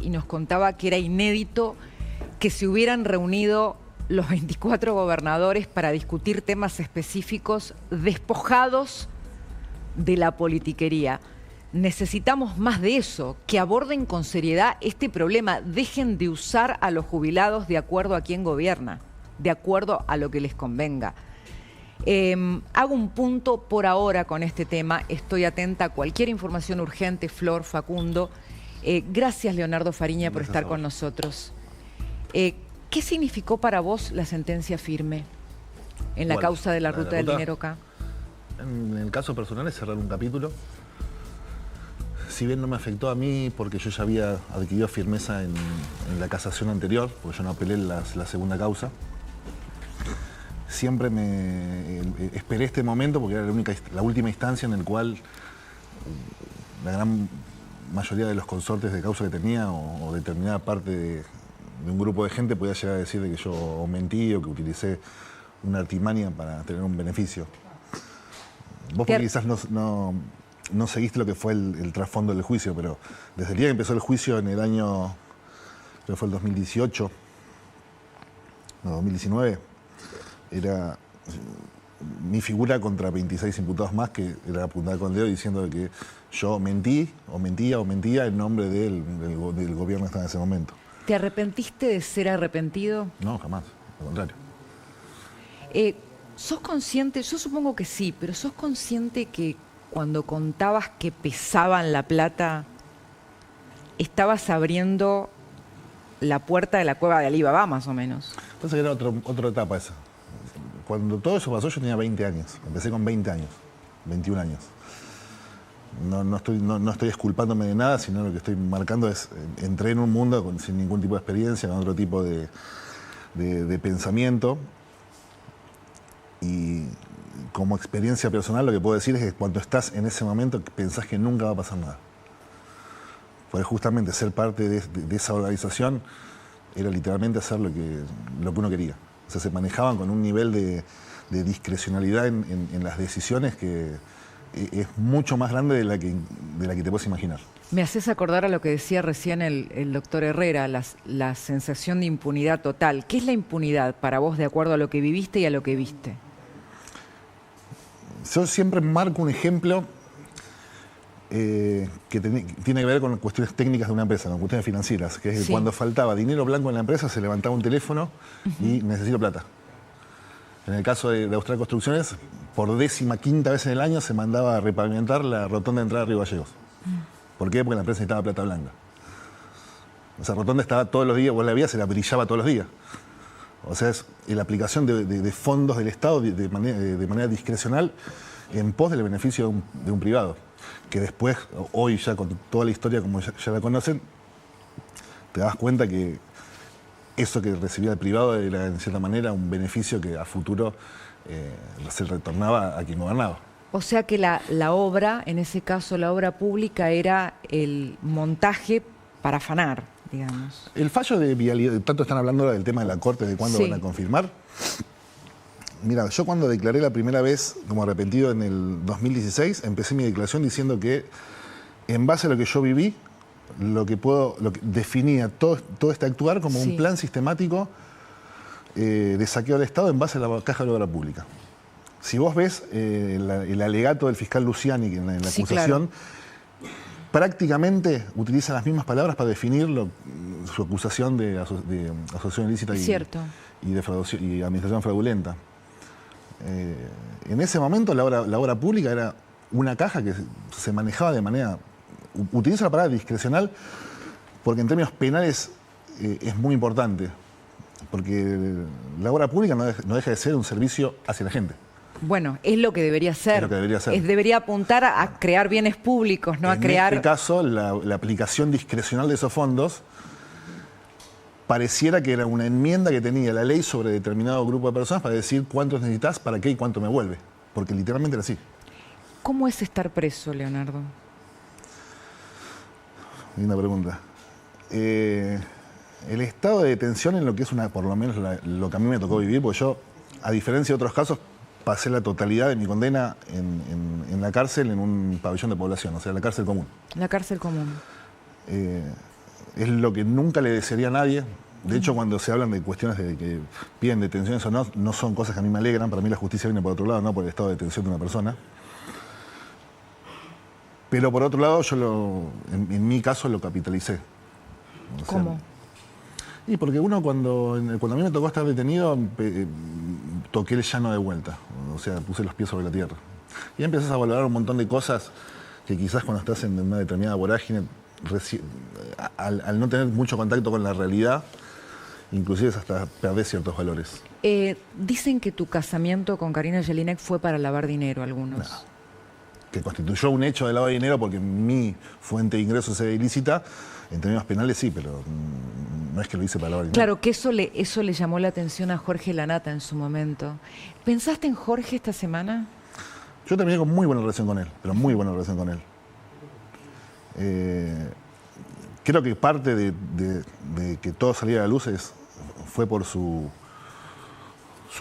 y nos contaba que era inédito que se hubieran reunido los 24 gobernadores para discutir temas específicos despojados de la politiquería. Necesitamos más de eso, que aborden con seriedad este problema. Dejen de usar a los jubilados de acuerdo a quién gobierna, de acuerdo a lo que les convenga. Hago un punto por ahora con este tema. Estoy atenta a cualquier información urgente, Flor, Facundo. Gracias, Leonardo Fariña, por estar con nosotros. ¿Qué significó para vos la sentencia firme en la causa de la ruta del dinero acá? En el caso personal es cerrar un capítulo. Si bien no me afectó a mí porque yo ya había adquirido firmeza en la casación anterior, porque yo no apelé la segunda causa, siempre esperé este momento porque era la última instancia en la cual la gran mayoría de los consortes de causa que tenía o determinada parte de un grupo de gente podía llegar a decir de que yo mentí o que utilicé una artimaña para tener un beneficio. Vos porque quizás no seguiste lo que fue el trasfondo del juicio, pero desde el día que empezó el juicio en el año, creo que fue el 2018, no, 2019, era mi figura contra 26 imputados más que era apuntada con el dedo diciendo que yo mentí o mentía en nombre del gobierno que estaba en ese momento. ¿Te arrepentiste de ser arrepentido? No, jamás, al contrario. ¿Sos consciente? Yo supongo que sí, pero ¿sos consciente que cuando contabas que pesaban la plata, estabas abriendo la puerta de la cueva de Alibaba, más o menos? Entonces era otra etapa esa. Cuando todo eso pasó yo tenía 20 años. Empecé con 20 años, 21 años. No estoy exculpándome de nada, sino lo que estoy marcando es, entré en un mundo sin ningún tipo de experiencia, con otro tipo de pensamiento. Y como experiencia personal lo que puedo decir es que cuando estás en ese momento pensás que nunca va a pasar nada. Porque justamente ser parte de esa organización era literalmente hacer lo que uno quería. O sea, se manejaban con un nivel de discrecionalidad en las decisiones que es mucho más grande de la que te puedes imaginar. Me haces acordar a lo que decía recién el doctor Herrera, la sensación de impunidad total. ¿Qué es la impunidad para vos de acuerdo a lo que viviste y a lo que viste? Yo siempre marco un ejemplo que tiene que ver con cuestiones técnicas de una empresa, con cuestiones financieras, que es que cuando faltaba dinero blanco en la empresa se levantaba un teléfono y necesito plata. En el caso de Austral Construcciones, por 15ª vez en el año se mandaba a repavimentar la rotonda de entrada a Río Gallegos. ¿Por qué? Porque la empresa necesitaba plata blanca. O sea, rotonda estaba todos los días, vos la veías, se la brillaba todos los días. O sea, es la aplicación de fondos del Estado de manera discrecional en pos del beneficio de un privado. Que después, hoy ya con toda la historia como ya la conocen, te das cuenta que eso que recibía el privado era en cierta manera un beneficio que a futuro se retornaba a quien gobernaba. O sea que la obra, en ese caso la obra pública, era el montaje para afanar, digamos. El fallo de vialidad, tanto están hablando ahora del tema de la Corte, de cuándo van a confirmar. Mira, yo cuando declaré la primera vez como arrepentido en el 2016, empecé mi declaración diciendo que en base a lo que yo viví, lo que definía todo este actuar como un plan sistemático de saqueo del Estado en base a la caja de la obra pública. Si vos ves el alegato del fiscal Luciani en la acusación, prácticamente utiliza las mismas palabras para definir su acusación de asociación ilícita y administración fraudulenta. En ese momento la obra pública era una caja que se manejaba de manera... Utilizo la palabra discrecional porque en términos penales es muy importante, porque la obra pública no deja de ser un servicio hacia la gente. Bueno, es lo que debería ser. Es lo que debería ser. Debería apuntar a crear bienes públicos, no a crear... En este caso, la aplicación discrecional de esos fondos pareciera que era una enmienda que tenía la ley sobre determinado grupo de personas para decir cuántos necesitas, para qué y cuánto me vuelve. Porque literalmente era así. ¿Cómo es estar preso, Leonardo? Linda pregunta. El estado de detención en lo que es por lo menos lo que a mí me tocó vivir, porque yo, a diferencia de otros casos, pasé la totalidad de mi condena en la cárcel, en un pabellón de población, o sea, la cárcel común. La cárcel común. es lo que nunca le desearía a nadie. De hecho, cuando se hablan de cuestiones de que piden detenciones o no, no son cosas que a mí me alegran. Para mí la justicia viene por otro lado, no por el estado de detención de una persona. Pero por otro lado, en mi caso lo capitalicé. O sea, ¿Cómo? y porque uno cuando a mí me tocó estar detenido, toqué el llano de vuelta. O sea, puse los pies sobre la tierra. Y empezás a valorar un montón de cosas que quizás cuando estás en una determinada vorágine, al no tener mucho contacto con la realidad, inclusive hasta perdés ciertos valores. Dicen que tu casamiento con Karina Jelinek fue para lavar dinero, algunos. No. Que constituyó un hecho de lavado de dinero porque mi fuente de ingresos era ilícita, en términos penales sí, pero no es que lo hice para lavar dinero. Claro, que eso le llamó la atención a Jorge Lanata en su momento. ¿Pensaste en Jorge esta semana? Yo terminé con muy buena relación con él, pero muy buena relación con él. Creo que parte de que todo saliera a la luz fue por su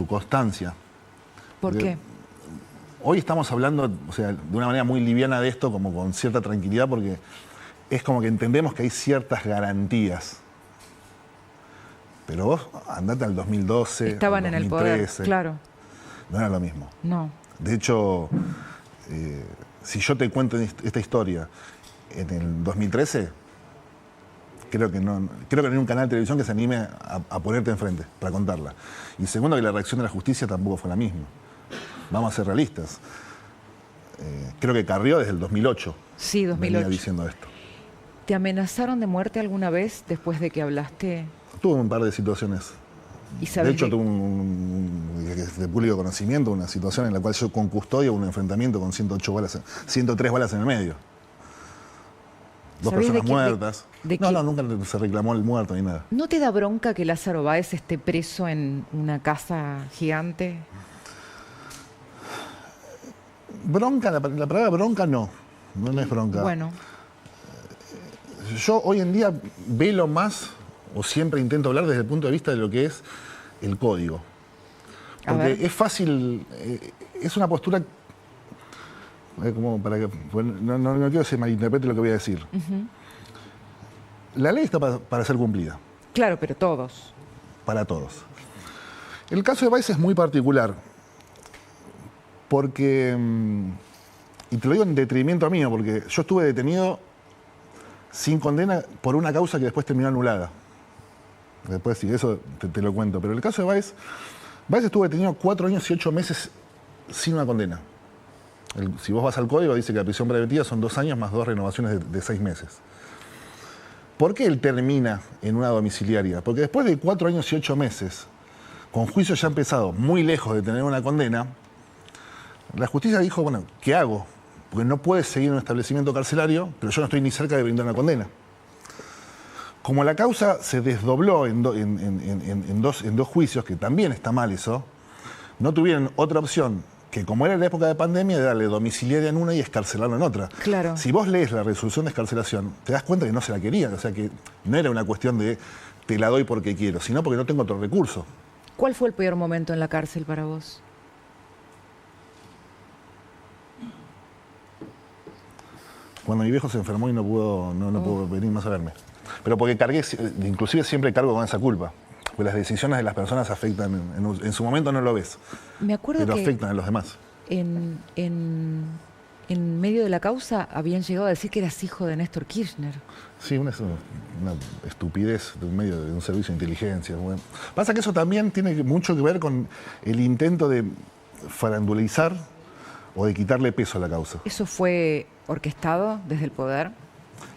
constancia. ¿Por qué? Hoy estamos hablando, o sea, de una manera muy liviana de esto, como con cierta tranquilidad, porque es como que entendemos que hay ciertas garantías. Pero vos andate al 2012, estaban al 2013, en el poder, claro. No era lo mismo. No. De hecho, si yo te cuento esta historia en el 2013, creo que no hay un canal de televisión que se anime a ponerte enfrente para contarla. Y segundo, que la reacción de la justicia tampoco fue la misma. Vamos a ser realistas. Creo que Carrió desde el 2008. Sí, 2008. Venía diciendo esto. ¿Te amenazaron de muerte alguna vez después de que hablaste? Tuve un par de situaciones. ¿Y sabes de hecho, tuve de público conocimiento una situación en la cual yo con custodia un enfrentamiento con 103 balas en el medio. Dos personas muertas. No, nunca se reclamó el muerto ni nada. ¿No te da bronca que Lázaro Báez esté preso en una casa gigante? Bronca, la palabra bronca no es bronca. Bueno. Yo hoy en día velo más, o siempre intento hablar desde el punto de vista de lo que es el código. Porque es fácil, es una postura, como para que, no quiero que se malinterprete lo que voy a decir. La ley está para ser cumplida. Claro, pero todos. Para todos. El caso de Báez es muy particular, porque, y te lo digo en detrimento mío, porque yo estuve detenido sin condena por una causa que después terminó anulada. Después, sí, eso te lo cuento. Pero el caso de Báez estuvo detenido 4 años y 8 meses sin una condena. Si vos vas al código, dice que la prisión preventiva son 2 años más 2 renovaciones de 6 meses. ¿Por qué él termina en una domiciliaria? Porque después de 4 años y 8 meses, con juicio ya empezado, muy lejos de tener una condena, la justicia dijo, bueno, ¿qué hago? Porque no puedes seguir en un establecimiento carcelario, pero yo no estoy ni cerca de brindar una condena. Como la causa se desdobló en dos juicios, que también está mal eso, no tuvieron otra opción que, como era la época de pandemia, de darle domiciliaria en una y escarcelarlo en otra. Claro. Si vos lees la resolución de escarcelación, te das cuenta que no se la querían, o sea que no era una cuestión de te la doy porque quiero, sino porque no tengo otro recurso. ¿Cuál fue el peor momento en la cárcel para vos? Cuando mi viejo se enfermó y no pudo venir más a verme. Pero porque inclusive siempre cargo con esa culpa. Porque las decisiones de las personas afectan, en su momento no lo ves. Me acuerdo pero que afectan a los demás. En medio de la causa habían llegado a decir que eras hijo de Néstor Kirchner. Sí, una estupidez de un medio de un servicio de inteligencia. Bueno. Pasa que eso también tiene mucho que ver con el intento de farandulizar o de quitarle peso a la causa. ¿Eso fue orquestado desde el poder?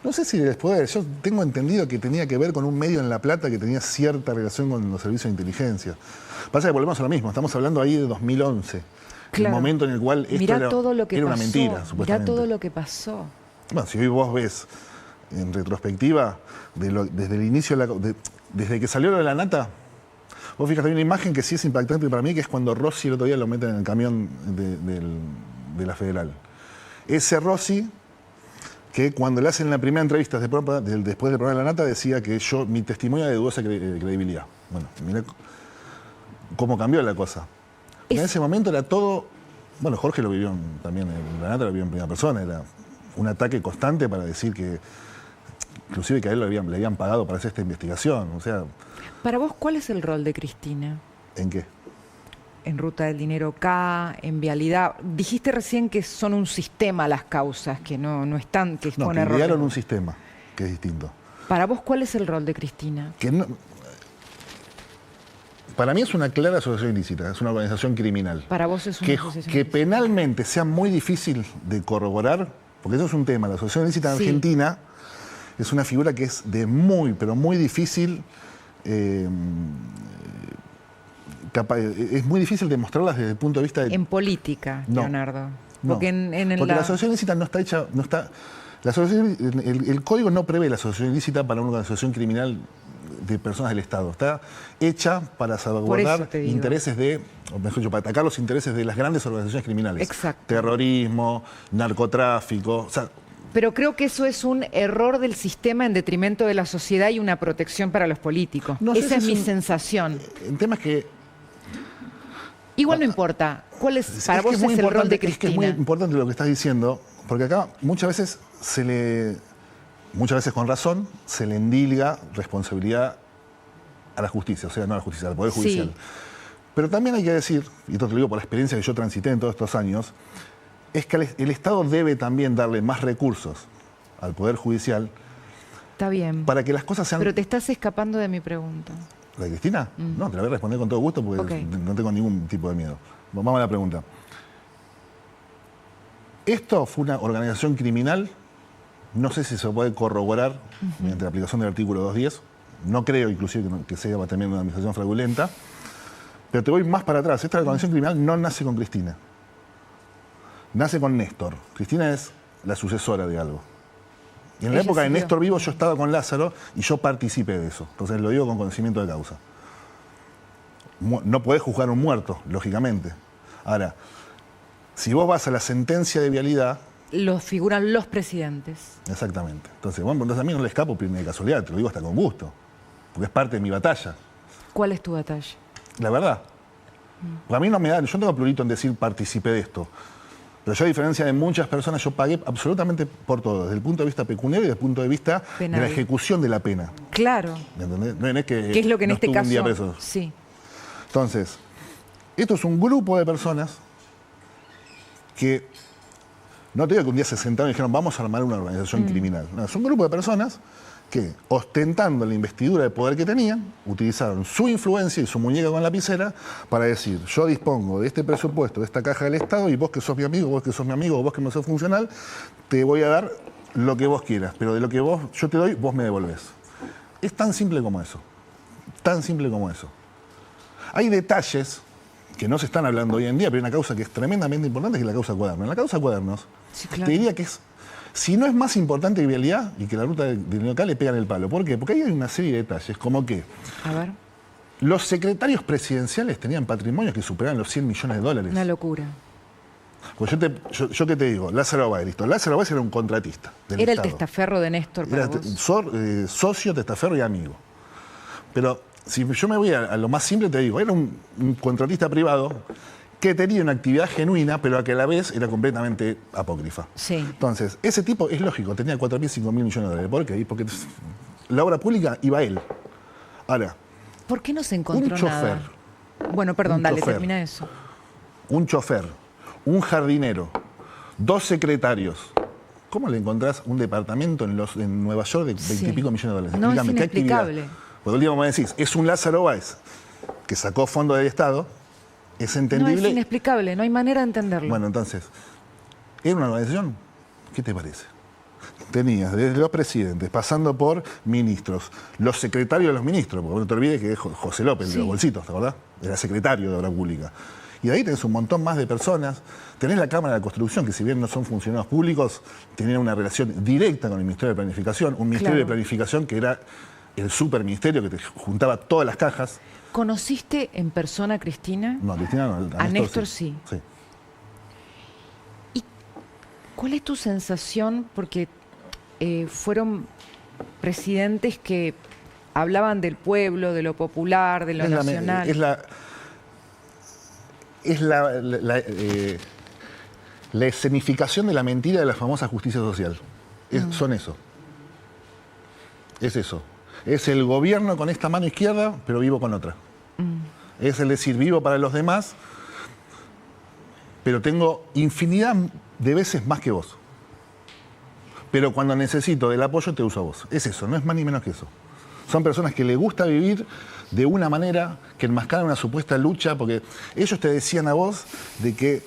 No sé si después, yo tengo entendido que tenía que ver con un medio en La Plata que tenía cierta relación con los servicios de inteligencia. Pasa que volvemos a lo mismo, estamos hablando ahí de 2011, el momento en el cual esto era una mentira, supuestamente. Mirá todo lo que pasó. Bueno, si hoy vos ves en retrospectiva, desde el inicio, desde que salió lo de la nata, vos fíjate, hay una imagen que sí es impactante para mí, que es cuando Rossi el otro día lo meten en el camión de la Federal. Ese Rossi, que cuando le hacen la primera entrevista después del programa de la nata, decía que mi testimonio de dudosa credibilidad. Bueno, mirá cómo cambió la cosa. En ese momento era todo, bueno, Jorge lo vivió también, la nata lo vivió en primera persona, era un ataque constante para decir que inclusive que a él le habían pagado para hacer esta investigación. O sea, Para vos, ¿cuál es el rol de Cristina? ¿en qué? En Ruta del Dinero K, en Vialidad. Dijiste recién que son un sistema las causas, que no están, que No, con que errores. idearon un sistema, que es distinto. Para vos, ¿cuál es el rol de Cristina? Que no, para mí es una clara asociación ilícita, es una organización criminal. Para vos es una asociación Que ilícita. penalmente sea muy difícil de corroborar, porque eso es un tema. La asociación ilícita en Sí. Argentina es una figura que es de muy, pero muy difícil. Es muy difícil demostrarlas desde el punto de vista de. En política, No, Leonardo. No, Porque porque la asociación ilícita no está hecha. No está, la asociación, el código no prevé la asociación ilícita para una organización criminal de personas del Estado. Está hecha para salvaguardar te digo. intereses de, o mejor dicho, para atacar los intereses de las grandes organizaciones criminales. Exacto. Terrorismo, narcotráfico. O sea, Pero creo que eso es un error del sistema en detrimento de la sociedad y una protección para los políticos. No sé Esa si es es mi un- sensación. el tema es que. Igual no importa. ¿Cuál es para que vos muy es el rol de importante- Es que es Cristina? muy importante lo que estás diciendo, porque acá muchas veces muchas veces con razón, se le endilga responsabilidad a la justicia, o sea, no a la justicia, al Poder Sí. Judicial. Pero también hay que decir, y esto te lo digo por la experiencia que yo transité en todos estos años, es que el Estado debe también darle más recursos al Poder Judicial Está bien. para que las cosas sean... Pero te estás escapando de mi pregunta. ¿La de Cristina? No, te la voy a responder con todo gusto porque Ok. no tengo ningún tipo de miedo. Vamos a la pregunta. Esto fue una organización criminal, no sé si se puede corroborar mediante la aplicación del artículo 210, no creo inclusive que sea también una administración fraudulenta, pero te voy más para atrás. Esta organización criminal no nace con Cristina, nace con Néstor. Cristina es la sucesora de algo. Y en la Ella época de siguió. Néstor vivo yo estaba con Lázaro y yo participé de eso. Entonces lo digo con conocimiento de causa. No podés juzgar a un muerto, lógicamente. Ahora, si vos vas a la sentencia de vialidad, Los figuran los presidentes. exactamente. Entonces, bueno, entonces a mí no le escapo de casualidad, te lo digo hasta con gusto. Porque es parte de mi batalla. ¿Cuál es tu batalla? La verdad. Porque a mí no me da, yo no tengo prurito en decir participé de esto. Pero yo, a diferencia de muchas personas, yo pagué absolutamente por todo, desde el punto de vista pecuniario y desde el punto de vista Penal. de la ejecución de la pena. Claro. ¿Me entendés? No es que ¿Qué es lo que en no este estuve un día caso? preso. Sí. Entonces, esto es un grupo de personas que, no te digo que un día se sentaron y dijeron, vamos a armar una organización criminal. No, es un grupo de personas que, ostentando la investidura de poder que tenían, utilizaron su influencia y su muñeca con lapicera para decir, yo dispongo de este presupuesto, de esta caja del Estado, y vos que sos mi amigo, vos que sos mi amigo, vos que me sos funcional, te voy a dar lo que vos quieras, pero de lo que yo te doy, vos me devolvés. Es tan simple como eso. Tan simple como eso. Hay detalles que no se están hablando hoy en día, pero hay una causa que es tremendamente importante, que es la causa Cuadernos. En la causa Cuadernos, Sí, claro. te diría que es, si no es más importante que Vialidad y que la ruta del local le pegan el palo. ¿Por qué? Porque ahí hay una serie de detalles, como que A ver. los secretarios presidenciales tenían patrimonios que superaban los 100 millones de dólares. Una locura. Pues yo qué te digo, Lázaro Báez, listo. Lázaro Báez era un contratista del Era el Estado. testaferro de Néstor para Era vos. socio, testaferro y amigo. Pero si yo me voy a lo más simple, te digo, era un contratista privado que tenía una actividad genuina, pero a que a la vez era completamente apócrifa. Sí. Entonces, ese tipo, es lógico, tenía 4.000, 5.000 millones de dólares. ¿Por qué? Porque la obra pública iba a él. Ahora, ¿Por qué no se encontró un chofer, nada? Bueno, perdón, un dale, chofer. termina eso. un chofer, un jardinero, 2 secretarios. ¿Cómo le encontrás un departamento en Nueva York de 20 y pico millones de dólares? No, es Explícame, ¿qué actividad? inexplicable. Por último me decís, es un Lázaro Báez que sacó fondo del Estado, es No, entendible. es inexplicable, no hay manera de entenderlo. Bueno, entonces, ¿era una organización? ¿Qué te parece? Tenías desde los presidentes, pasando por ministros, los secretarios de los ministros, porque no te olvides que es José López, de los bolsitos, ¿te acordás? Era secretario de Obra Pública. Y de ahí tenés un montón más de personas. Tenés la Cámara de Construcción, que si bien no son funcionarios públicos, tenían una relación directa con el Ministerio de Planificación, un Ministerio de Claro. Planificación que era el superministerio que te juntaba todas las cajas. ¿Conociste en persona a Cristina? No, Cristina no, A Néstor sí. Sí. ¿Y cuál es tu sensación? Porque fueron presidentes que hablaban del pueblo, de lo popular, de lo nacional. Es la escenificación de la mentira de la famosa justicia social. Son eso. Es eso. Es el gobierno con esta mano izquierda, pero vivo con otra. Es el decir, vivo para los demás, pero tengo infinidad de veces más que vos. Pero cuando necesito del apoyo te uso a vos. Es eso, no es más ni menos que eso. Son personas que les gusta vivir de una manera que enmascaran una supuesta lucha, porque ellos te decían a vos de que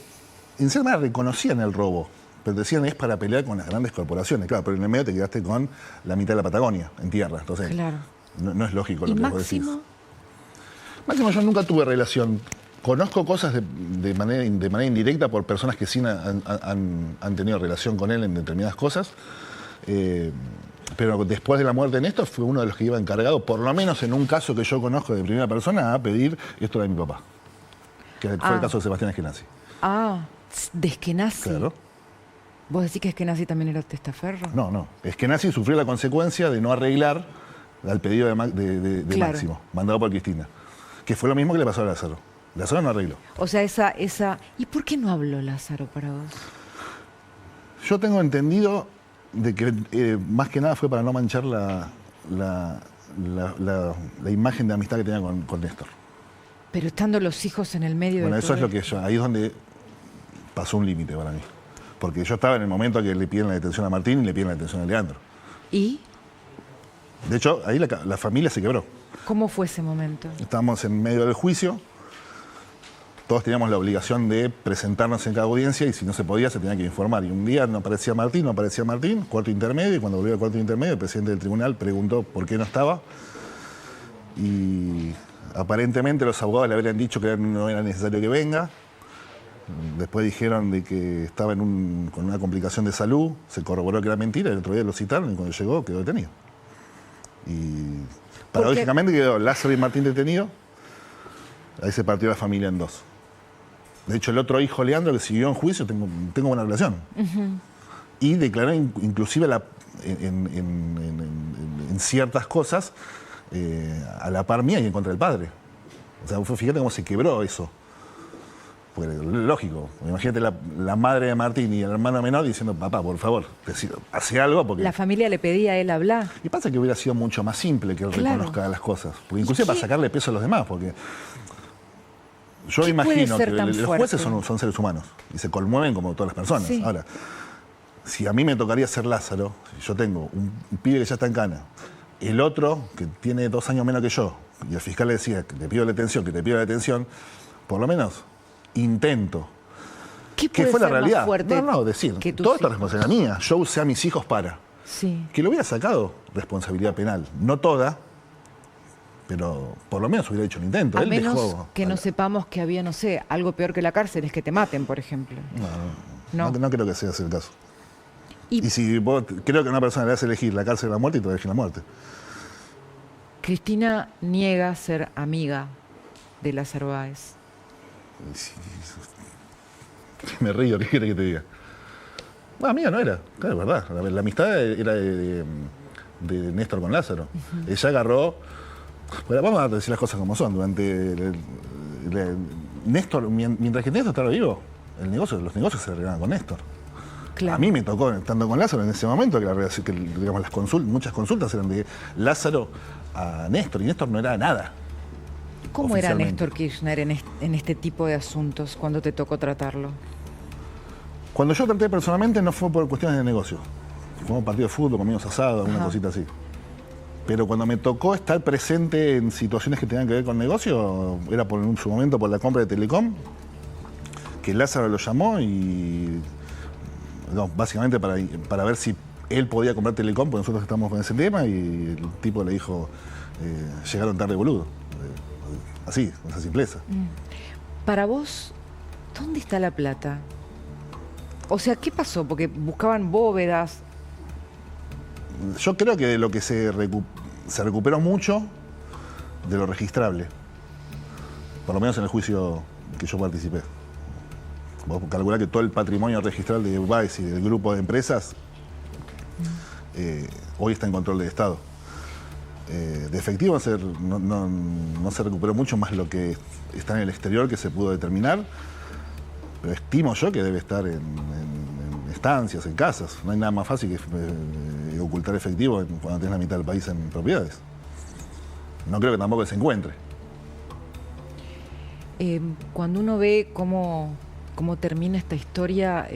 en cierta manera reconocían el robo, pero te decían es para pelear con las grandes corporaciones. Claro, pero en el medio te quedaste con la mitad de la Patagonia en tierra. Entonces, claro. no es lógico lo que vos decís. Máximo? Máximo, yo nunca tuve relación. Conozco cosas de manera indirecta por personas que sí han tenido relación con él en determinadas cosas. Pero después de la muerte de Néstor fue uno de los que iba encargado, por lo menos en un caso que yo conozco de primera persona, a pedir esto de mi papá. Que fue el caso de Sebastián Eskenazi. De Eskenazi. Claro. ¿Vos decís que Eskenazi también era testaferro? No. Eskenazi sufrió la consecuencia de no arreglar al pedido de Claro. Máximo, mandado por Cristina. Que fue lo mismo que le pasó a Lázaro. Lázaro no arregló. O sea, esa... ¿Y por qué no habló Lázaro para vos? Yo tengo entendido de que más que nada fue para no manchar la imagen de amistad que tenía con Néstor. Pero estando los hijos en el medio Bueno, de eso todo es lo que yo, ahí es donde pasó un límite para mí. Porque yo estaba en el momento que le piden la detención a Martín y le piden la detención a Leandro. ¿Y De hecho, ahí la familia se quebró. cómo fue ese momento? Estábamos en medio del juicio. Todos teníamos la obligación de presentarnos en cada audiencia y si no se podía se tenía que informar. Y un día no aparecía Martín, cuarto intermedio, y cuando volvió al cuarto intermedio el presidente del tribunal preguntó por qué no estaba. Y aparentemente los abogados le habrían dicho que no era necesario que venga. Después dijeron de que estaba con una complicación de salud, se corroboró que era mentira, el otro día lo citaron y cuando llegó quedó detenido. Y paradójicamente quedó Lázaro y Martín detenidos, ahí se partió la familia en dos. De hecho, el otro hijo, Leandro, que siguió en juicio, tengo buena relación. Y declaró inclusive en ciertas cosas a la par mía y en contra del padre. O sea, fíjate cómo se quebró eso. Porque, lógico, imagínate la madre de Martín y el hermano menor diciendo, papá, por favor, hace algo porque... La familia le pedía a él hablar. Y pasa que hubiera sido mucho más simple que él reconozca las cosas. Porque inclusive para sacarle peso a los demás, porque... Yo imagino que los jueces son seres humanos y se conmueven como todas las personas. Sí. Ahora, si a mí me tocaría ser Lázaro, yo tengo un pibe que ya está en cana, el otro que tiene 2 años menos que yo, y el fiscal le decía que te pido la detención, por lo menos intento. ¿Qué fue la ser realidad? más fuerte Decir, que tus toda esta hijos? responsabilidad mía, yo usé a mis hijos para. Sí. Que le hubiera sacado responsabilidad penal, no toda, pero por lo menos hubiera hecho un intento. A Él menos dejó que no sepamos que había, no sé, algo peor que la cárcel, es que te maten, por ejemplo. No creo que sea ese el caso. Y si vos, creo que a una persona le hace elegir la cárcel o la muerte y te va a elegir la muerte. Cristina niega ser amiga de Lázaro Báez. Me río, ¿qué quiere que te diga? Bueno, amiga no era, claro, es verdad. La amistad era de Néstor con Lázaro. Ella agarró... Bueno, vamos a decir las cosas como son. Néstor, mientras que Néstor estaba vivo, los negocios se arreglaban con Néstor. Claro. A mí me tocó, estando con Lázaro en ese momento, que digamos, muchas consultas eran de Lázaro a Néstor, y Néstor no era nada. ¿Cómo era Néstor Kirchner en este tipo de asuntos cuando te tocó tratarlo? Cuando yo traté personalmente no fue por cuestiones de negocio. Fue un partido de fútbol, comimos asado, alguna cosita así. Pero cuando me tocó estar presente en situaciones que tenían que ver con negocio, era en su momento por la compra de Telecom, que Lázaro lo llamó y básicamente para ver si él podía comprar Telecom, porque nosotros estamos con ese tema, y el tipo le dijo, llegaron tarde, boludo. Así, con esa simpleza. Para vos, ¿dónde está la plata? O sea, ¿qué pasó? Porque buscaban bóvedas. Yo creo que de lo que se recuperó mucho de lo registrable. Por lo menos en el juicio que yo participé. Vos calculás que todo el patrimonio registral de Báez y del grupo de empresas hoy está en control del Estado. De efectivo no se recuperó mucho más lo que está en el exterior que se pudo determinar, pero estimo yo que debe estar en estancias, en casas. No hay nada más fácil que ocultar efectivo cuando tenés la mitad del país en propiedades. No creo que tampoco se encuentre. Cuando uno ve cómo termina esta historia,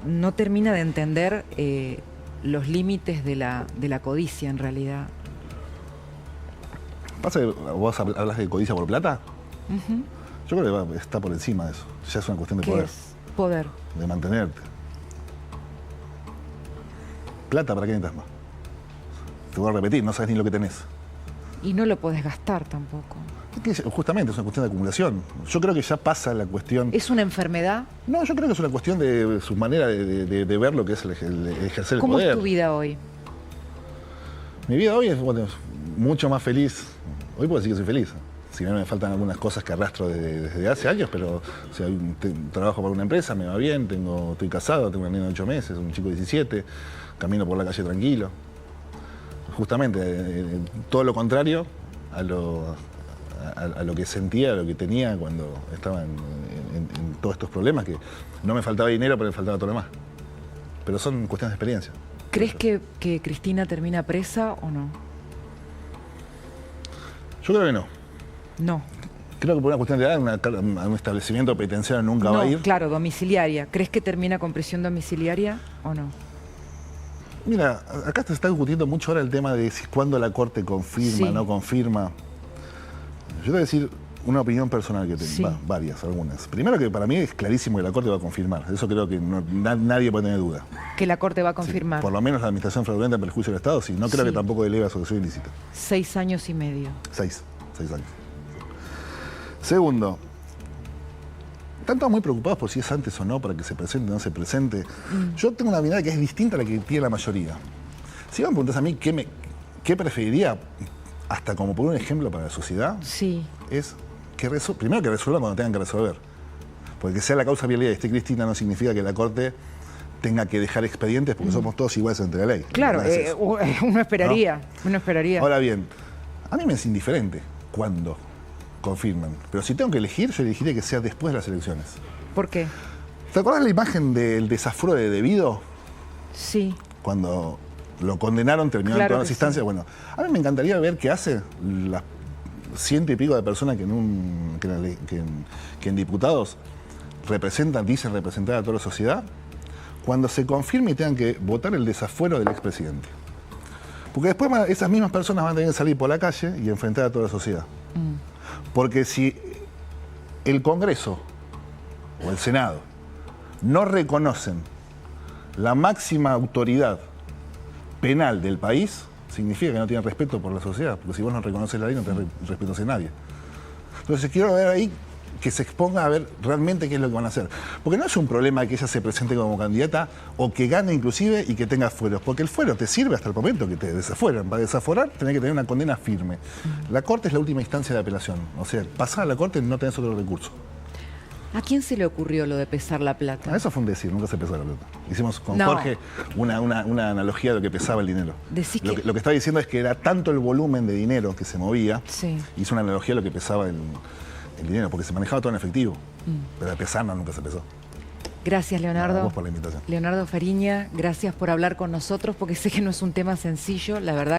no termina de entender los límites de la codicia, en realidad. ¿Pasa que vos hablas de codicia por plata? Yo creo que está por encima de eso. Ya es una cuestión de ¿Qué poder. es? Poder. De mantenerte. Plata, ¿para qué necesitas más? Te voy a repetir, no sabes ni lo que tenés. Y no lo podés gastar tampoco. Justamente, es una cuestión de acumulación. Yo creo que ya pasa la cuestión... ¿Es una enfermedad? No, yo creo que es una cuestión de su manera de ver lo que es el ejercer el poder. ¿Cómo es tu vida hoy? Mi vida hoy es, bueno, mucho más feliz. Hoy puedo decir que soy feliz. Si bien me faltan algunas cosas que arrastro desde hace años, pero o sea, trabajo para una empresa, me va bien, estoy casado, tengo una nena de 8 meses, un chico de 17, camino por la calle tranquilo. Justamente, todo lo contrario a lo que sentía, a lo que tenía cuando estaba en todos estos problemas, que no me faltaba dinero, pero me faltaba todo lo demás. Pero son cuestiones de experiencia. ¿Crees que Cristina termina presa o no? Yo creo que no. No. Creo que por una cuestión de edad, a un establecimiento penitenciario nunca va a ir. Claro, domiciliaria. ¿Crees que termina con prisión domiciliaria o no? Mira, acá se está discutiendo mucho ahora el tema de si cuándo la Corte confirma, no confirma. Yo te voy a decir una opinión personal que tengo, varias, algunas. Primero, que para mí es clarísimo que la Corte va a confirmar. Eso creo que nadie puede tener duda. Que la Corte va a confirmar. Por lo menos la administración fraudulenta en perjuicio del Estado, sí. No creo que tampoco eleve asociación ilícita. 6 años y medio. 6 años. Segundo, están todos muy preocupados por si es antes o no, para que se presente o no se presente. Yo tengo una mirada que es distinta a la que tiene la mayoría. Si me preguntás a mí qué preferiría, hasta como por un ejemplo para la sociedad, es que primero que resuelvan cuando tengan que resolver. Porque que sea la causa vialidad y esté Cristina no significa que la Corte tenga que dejar expedientes porque somos todos iguales ante la ley. Claro, uno esperaría, ¿no? Uno esperaría. Ahora bien, a mí me es indiferente cuándo confirman. Pero si tengo que elegir, yo elegiría que sea después de las elecciones. ¿Por qué? ¿Te acuerdas la imagen del desafuero de Debido? Sí. Cuando lo condenaron, terminaron todas las instancias. Sí. Bueno, a mí me encantaría ver qué hace las 100 y pico de personas que en diputados dicen representar a toda la sociedad, cuando se confirme y tengan que votar el desafuero del expresidente. Porque después esas mismas personas van a tener que salir por la calle y enfrentar a toda la sociedad. Porque si el Congreso o el Senado no reconocen la máxima autoridad penal del país, significa que no tienen respeto por la sociedad, porque si vos no reconoces la ley no tenés respeto hacia nadie. Entonces quiero ver ahí que se exponga a ver realmente qué es lo que van a hacer. Porque no es un problema que ella se presente como candidata o que gane inclusive y que tenga fueros, porque el fuero te sirve hasta el momento que te desafueran. Para desaforar tenés que tener una condena firme. La Corte es la última instancia de apelación, o sea, pasar a la Corte no tenés otro recurso. ¿A quién se le ocurrió lo de pesar la plata? Eso fue un decir, nunca se pesó la plata. Hicimos con Jorge una analogía de lo que pesaba el dinero. Lo que estaba diciendo es que era tanto el volumen de dinero que se movía, hizo una analogía de lo que pesaba el dinero, porque se manejaba todo en efectivo, pero a pesar nunca se pesó. Gracias, Leonardo. Gracias por la invitación. Leonardo Fariña, gracias por hablar con nosotros, porque sé que no es un tema sencillo, la verdad.